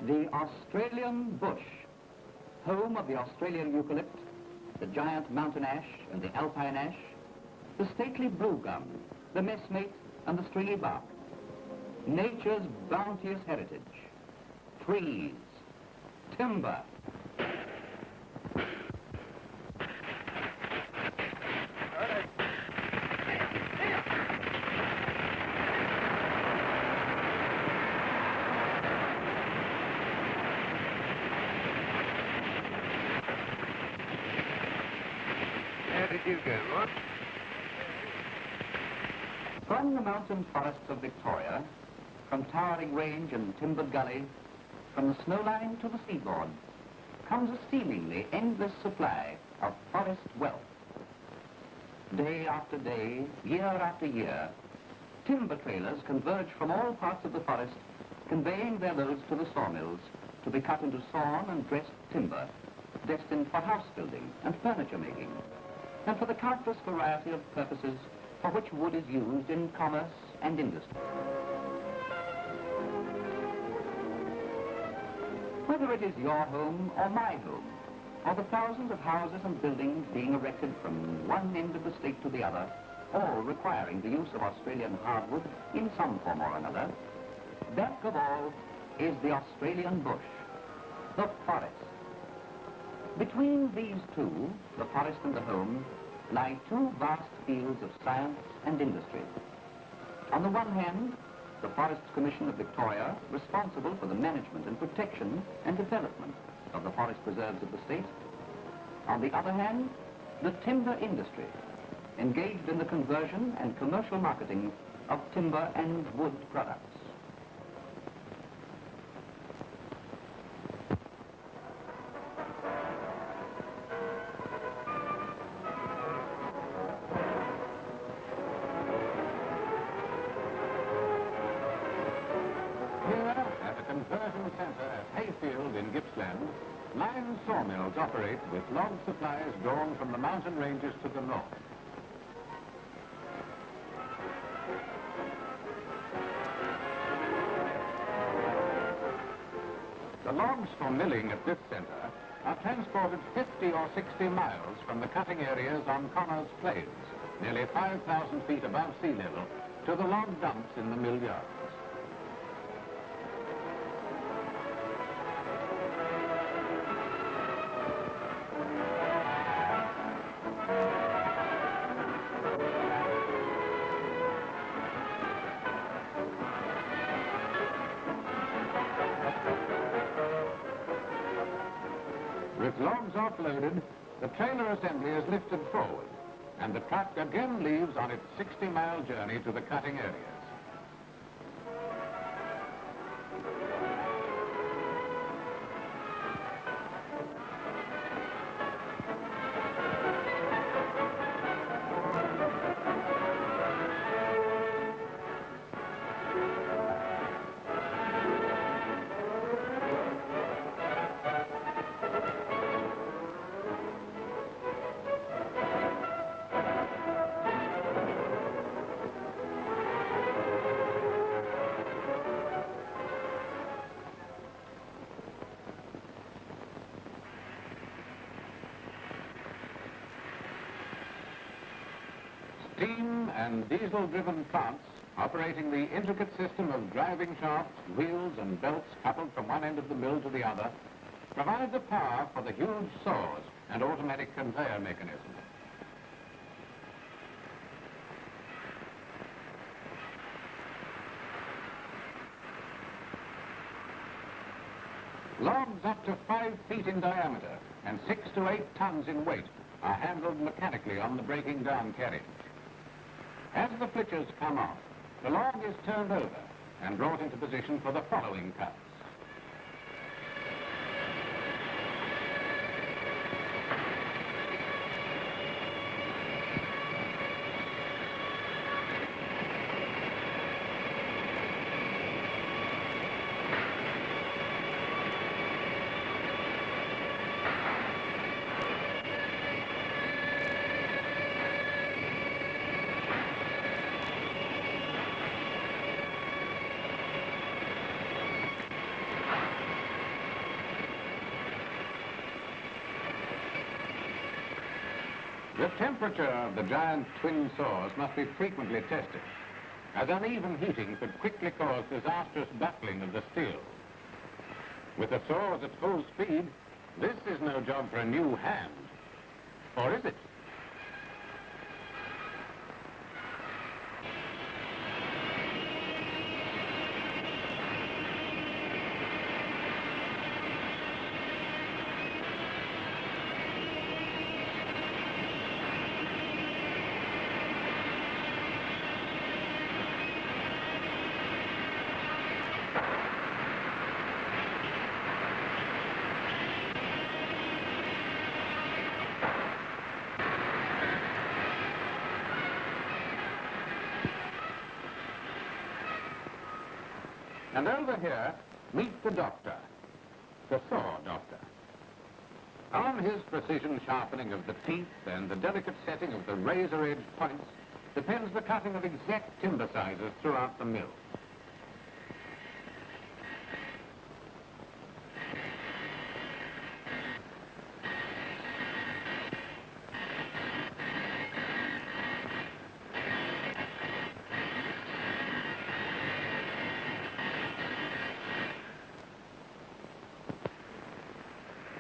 The Australian bush, home of the Australian eucalypt, the giant mountain ash and the alpine ash, the stately blue gum, the messmate and the stringy bark. Nature's bounteous heritage. Trees, timber. Where did you go, Rod? From the mountain forests of Victoria, from towering range and timbered gully, from the snowline to the seaboard, comes a seemingly endless supply of forest wealth. Day after day, year after year, timber trailers converge from all parts of the forest, conveying their loads to the sawmills to be cut into sawn and dressed timber, destined for house building and furniture making, and for the countless variety of purposes for which wood is used in commerce and industry. Whether it is your home or my home, or the thousands of houses and buildings being erected from one end of the state to the other, all requiring the use of Australian hardwood in some form or another, back of all is the Australian bush, the forest. Between these two, the forest and the home, lie two vast fields of science and industry. On the one hand, the Forests Commission of Victoria, responsible for the management and protection and development of the forest preserves of the state. On the other hand, the timber industry, engaged in the conversion and commercial marketing of timber and wood products. Conversion centre at Hayfield in Gippsland, 9 sawmills operate with log supplies drawn from the mountain ranges to the north. The logs for milling at this centre are transported 50 or 60 miles from the cutting areas on Connors Plains, nearly 5,000 feet above sea level, to the log dumps in the mill yards. With logs offloaded, the trailer assembly is lifted forward, and the truck again leaves on its 60-mile journey to the cutting areas. Steam and diesel-driven plants operating the intricate system of driving shafts, wheels and belts coupled from one end of the mill to the other provide the power for the huge saws and automatic conveyor mechanism. Logs up to 5 feet in diameter and 6 to 8 tons in weight are handled mechanically on the breaking down carriage. As the flitches come off, the log is turned over and brought into position for the following cuts. The temperature of the giant twin saws must be frequently tested, as uneven heating could quickly cause disastrous buckling of the steel. With the saws at full speed, this is no job for a new hand. Or is it? And over here, meet the doctor, the saw doctor. On his precision sharpening of the teeth and the delicate setting of the razor-edged points depends the cutting of exact timber sizes throughout the mill.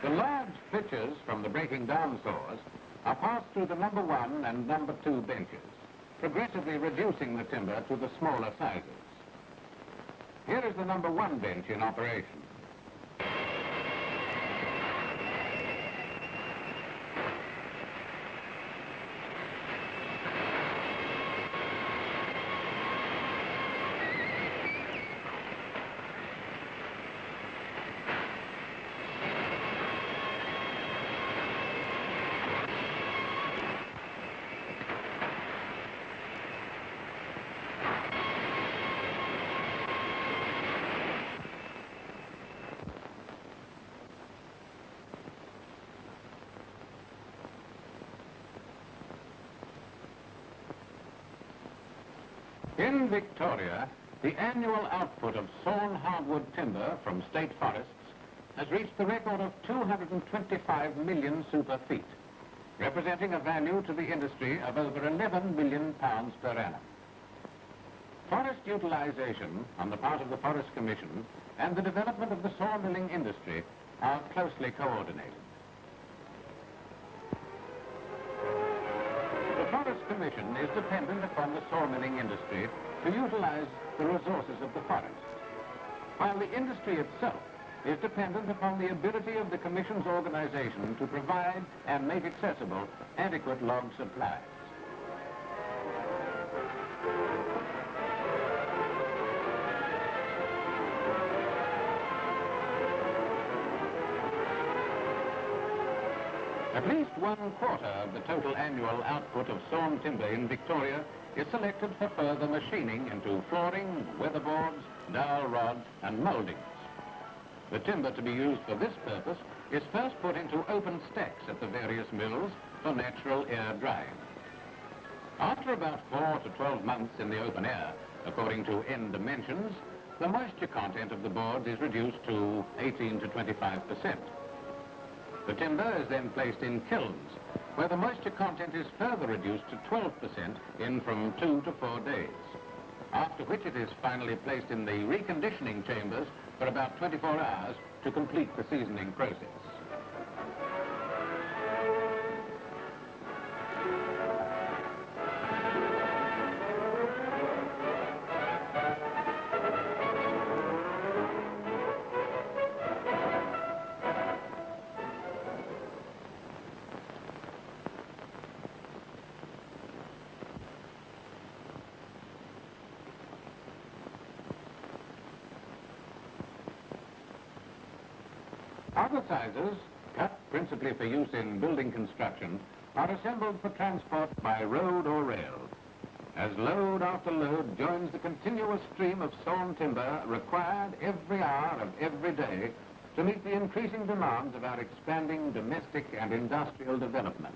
The large flitches from the breaking down saws are passed through the number 1 and number 2 benches, progressively reducing the timber to the smaller sizes. Here is the number 1 bench in operation. In Victoria, the annual output of sawn hardwood timber from state forests has reached the record of 225 million super feet, representing a value to the industry of over 11 million pounds per annum. Forest utilization on the part of the Forest Commission and the development of the sawmilling industry are closely coordinated. The Forest Commission is dependent upon the sawmilling industry to utilize the resources of the forest, while the industry itself is dependent upon the ability of the Commission's organization to provide and make accessible adequate log supplies. At least 1/4 of the total annual output of sawn timber in Victoria is selected for further machining into flooring, weatherboards, dowel rods and mouldings. The timber to be used for this purpose is first put into open stacks at the various mills for natural air drying. After about 4 to 12 months in the open air, according to end dimensions, the moisture content of the boards is reduced to 18 to 25%. The timber is then placed in kilns, where the moisture content is further reduced to 12% in from 2 to 4 days, after which it is finally placed in the reconditioning chambers for about 24 hours to complete the seasoning process. Other sizes, cut principally for use in building construction, are assembled for transport by road or rail, as load after load joins the continuous stream of sawn timber required every hour of every day to meet the increasing demands of our expanding domestic and industrial development.